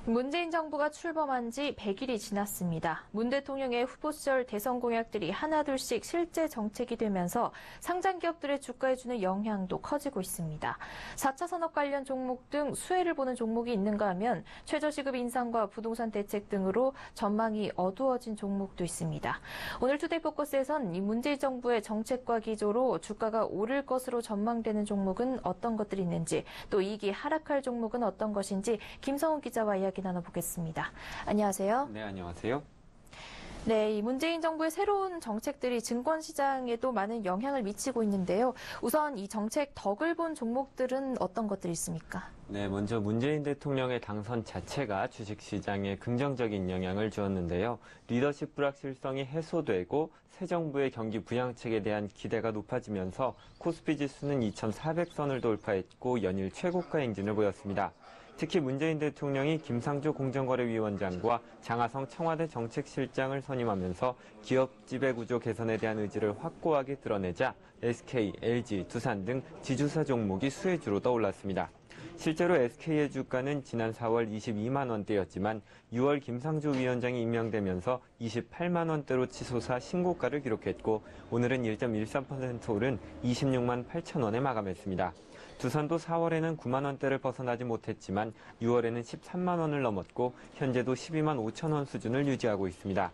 문재인 정부가 출범한 지 100일이 지났습니다. 문 대통령의 후보 시절 대선 공약들이 하나둘씩 실제 정책이 되면서 상장 기업들의 주가에 주는 영향도 커지고 있습니다. 4차 산업 관련 종목 등 수혜를 보는 종목이 있는가 하면 최저시급 인상과 부동산 대책 등으로 전망이 어두워진 종목도 있습니다. 오늘 투데이 포커스에선 이 문재인 정부의 정책과 기조로 주가가 오를 것으로 전망되는 종목은 어떤 것들이 있는지, 또 이익이 하락할 종목은 어떤 것인지 김성훈 기자와 이야기 나눠보겠습니다. 안녕하세요. 네, 안녕하세요. 네, 이 문재인 정부의 새로운 정책들이 증권시장에도 많은 영향을 미치고 있는데요. 우선 이 정책 덕을 본 종목들은 어떤 것들이 있습니까? 네, 먼저 문재인 대통령의 당선 자체가 주식시장에 긍정적인 영향을 주었는데요. 리더십 불확실성이 해소되고 새 정부의 경기 부양책에 대한 기대가 높아지면서 코스피 지수는 2,400선을 돌파했고 연일 최고가 행진을 보였습니다. 특히 문재인 대통령이 김상조 공정거래위원장과 장하성 청와대 정책실장을 선임하면서 기업 지배구조 개선에 대한 의지를 확고하게 드러내자 SK, LG, 두산 등 지주사 종목이 수혜주로 떠올랐습니다. 실제로 SK의 주가는 지난 4월 22만 원대였지만 6월 김상조 위원장이 임명되면서 28만 원대로 치솟아 신고가를 기록했고 오늘은 1.13% 오른 26만 8천 원에 마감했습니다. 두산도 4월에는 9만 원대를 벗어나지 못했지만 6월에는 13만 원을 넘었고 현재도 12만 5천 원 수준을 유지하고 있습니다.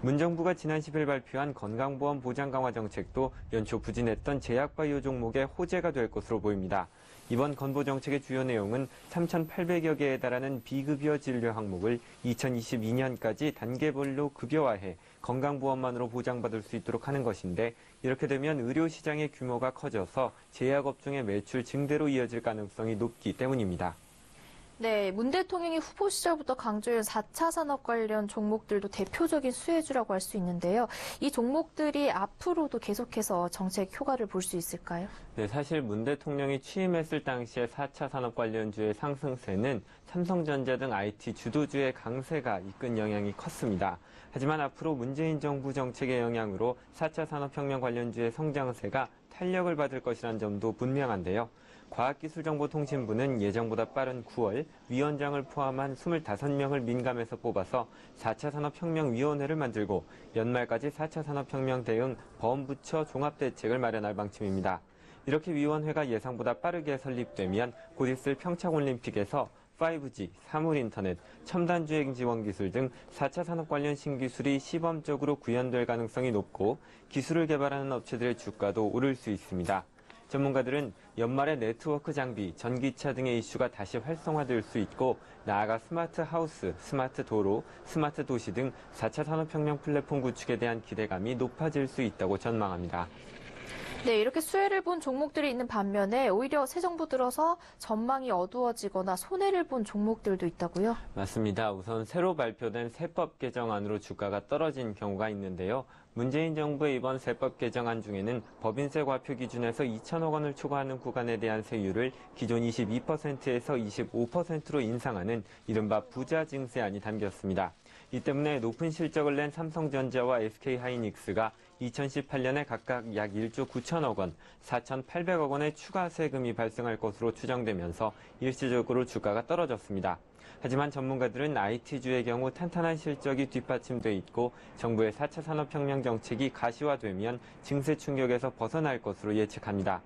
문 정부가 지난 10일 발표한 건강보험 보장 강화 정책도 연초 부진했던 제약바이오 종목의 호재가 될 것으로 보입니다. 이번 건보 정책의 주요 내용은 3,800여 개에 달하는 비급여 진료 항목을 2022년까지 단계별로 급여화해 건강보험만으로 보장받을 수 있도록 하는 것인데, 이렇게 되면 의료시장의 규모가 커져서 제약업종의 매출 증대로 이어질 가능성이 높기 때문입니다. 네, 문 대통령이 후보 시절부터 강조한 4차 산업 관련 종목들도 대표적인 수혜주라고 할 수 있는데요. 이 종목들이 앞으로도 계속해서 정책 효과를 볼 수 있을까요? 네, 사실 문 대통령이 취임했을 당시에 4차 산업 관련주의 상승세는 삼성전자 등 IT 주도주의 강세가 이끈 영향이 컸습니다. 하지만 앞으로 문재인 정부 정책의 영향으로 4차 산업혁명 관련주의 성장세가 탄력을 받을 것이라는 점도 분명한데요. 과학기술정보통신부는 예정보다 빠른 9월 위원장을 포함한 25명을 민감에서 뽑아서 4차 산업혁명위원회를 만들고 연말까지 4차 산업혁명 대응 범부처 종합대책을 마련할 방침입니다. 이렇게 위원회가 예상보다 빠르게 설립되면 곧 있을 평창올림픽에서 5G, 사물인터넷, 첨단주행 지원기술 등 4차 산업 관련 신기술이 시범적으로 구현될 가능성이 높고 기술을 개발하는 업체들의 주가도 오를 수 있습니다. 전문가들은 연말에 네트워크 장비, 전기차 등의 이슈가 다시 활성화될 수 있고 나아가 스마트 하우스, 스마트 도로, 스마트 도시 등 4차 산업혁명 플랫폼 구축에 대한 기대감이 높아질 수 있다고 전망합니다. 네, 이렇게 수혜를 본 종목들이 있는 반면에 오히려 새 정부 들어서 전망이 어두워지거나 손해를 본 종목들도 있다고요? 맞습니다. 우선 새로 발표된 세법 개정안으로 주가가 떨어진 경우가 있는데요. 문재인 정부의 이번 세법 개정안 중에는 법인세 과표 기준에서 2천억 원을 초과하는 구간에 대한 세율을 기존 22%에서 25%로 인상하는 이른바 부자 증세안이 담겼습니다. 이 때문에 높은 실적을 낸 삼성전자와 SK하이닉스가 2018년에 각각 약 1조 9천억 원, 4,800억 원의 추가 세금이 발생할 것으로 추정되면서 일시적으로 주가가 떨어졌습니다. 하지만 전문가들은 IT주의 경우 탄탄한 실적이 뒷받침돼 있고 정부의 4차 산업혁명 정책이 가시화되면 증세 충격에서 벗어날 것으로 예측합니다.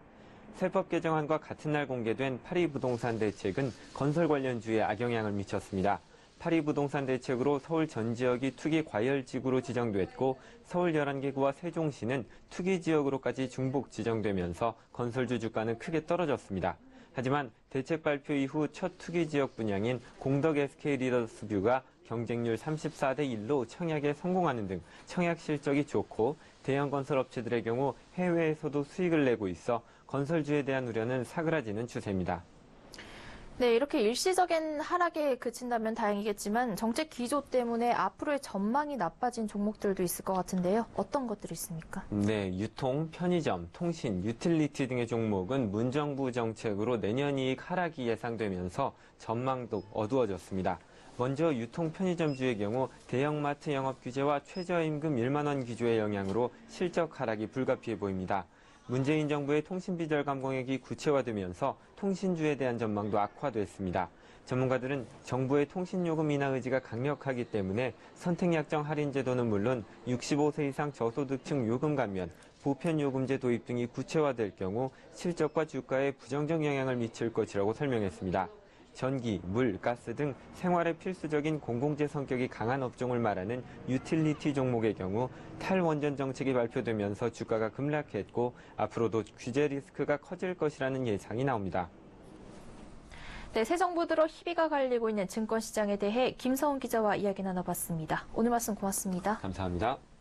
세법 개정안과 같은 날 공개된 파리부동산 대책은 건설 관련주에 악영향을 미쳤습니다. 파리부동산 대책으로 서울 전 지역이 투기 과열지구로 지정됐고 서울 11개구와 세종시는 투기 지역으로까지 중복 지정되면서 건설주 주가는 크게 떨어졌습니다. 하지만 대책 발표 이후 첫 투기 지역 분양인 공덕 SK 리더스뷰가 경쟁률 34대 1로 청약에 성공하는 등 청약 실적이 좋고 대형 건설 업체들의 경우 해외에서도 수익을 내고 있어 건설주에 대한 우려는 사그라지는 추세입니다. 네, 이렇게 일시적인 하락에 그친다면 다행이겠지만 정책 기조 때문에 앞으로의 전망이 나빠진 종목들도 있을 것 같은데요. 어떤 것들이 있습니까? 네, 유통, 편의점, 통신, 유틸리티 등의 종목은 문정부 정책으로 내년 이익 하락이 예상되면서 전망도 어두워졌습니다. 먼저 유통 편의점주의 경우 대형마트 영업 규제와 최저임금 1만 원 기조의 영향으로 실적 하락이 불가피해 보입니다. 문재인 정부의 통신비 절감 공약이 구체화되면서 통신주에 대한 전망도 악화됐습니다. 전문가들은 정부의 통신요금 인하 의지가 강력하기 때문에 선택약정 할인 제도는 물론 65세 이상 저소득층 요금 감면, 보편요금제 도입 등이 구체화될 경우 실적과 주가에 부정적 영향을 미칠 것이라고 설명했습니다. 전기, 물, 가스 등 생활에 필수적인 공공재 성격이 강한 업종을 말하는 유틸리티 종목의 경우 탈원전 정책이 발표되면서 주가가 급락했고 앞으로도 규제 리스크가 커질 것이라는 예상이 나옵니다. 네, 새 정부 들어 희비가 갈리고 있는 증권시장에 대해 김서훈 기자와 이야기 나눠봤습니다. 오늘 말씀 고맙습니다. 감사합니다.